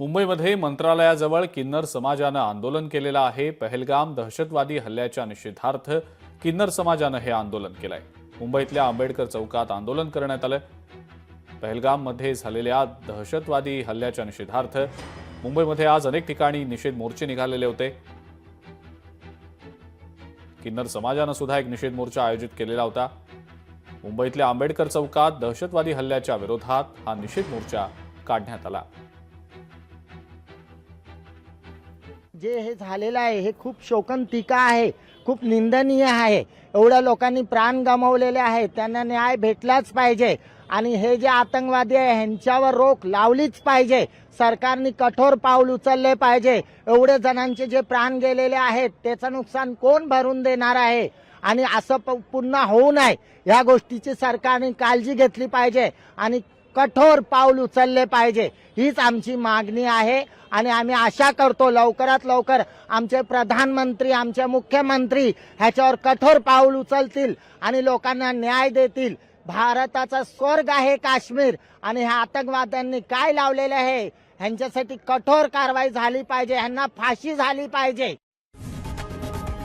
मुंबईमध्ये मंत्रालयाजवळ किन्नर समाजानं आंदोलन केलेलं आहे। पहलगाम दहशतवादी हल्ल्याच्या निषेधार्थ किन्नर समाजानं हे आंदोलन केलंय। मुंबईतल्या आंबेडकर चौकात आंदोलन करण्यात आलं। पहलगाममध्ये झालेल्या दहशतवादी हल्ल्याच्या निषेधार्थ मुंबईमध्ये आज अनेक ठिकाणी निषेध मोर्चे निघालेले होते। किन्नर समाजानं सुद्धा एक निषेध मोर्चा आयोजित केलेला होता। मुंबईतल्या आंबेडकर चौकात दहशतवादी हल्ल्याच्या विरोधात हा निषेध मोर्चा काढण्यात आला। जे हे झालेलं आहे हे खूप शोकांतिका आहे, खूप निंदनीय आहे। एवढ्या लोकांनी प्राण गमावलेले आहेत, त्यांना न्याय भेटलाच पाहिजे आणि हे जे आतंकवादी आहे ह्यांच्यावर रोख लावलीच पाहिजे। सरकारने कठोर पाऊल उचलले पाहिजे। एवढे जणांचे जे प्राण गेलेले आहेत त्याचं नुकसान कोण भरून देणार आहे आणि असं पुन्हा होऊ नये या गोष्टीची सरकारने काळजी घेतली पाहिजे आणि कठोर पाऊल उचलले पाहिजे। हीच आमची मागणी आहे आणि आम्ही आशा करतो लवकरात लवकर आमचे प्रधानमंत्री, आमचे मुख्यमंत्री ह्याच्यावर कठोर पाऊल उचलतील आणि लोकांना न्याय देतील। भारताचा स्वर्ग आहे काश्मीर आणि ह्या आतंकवाद्यांनी काय लावलेले आहे ह्यांच्यासाठी कठोर कारवाई झाली पाहिजे, ह्यांना फाशी झाली पाहिजे।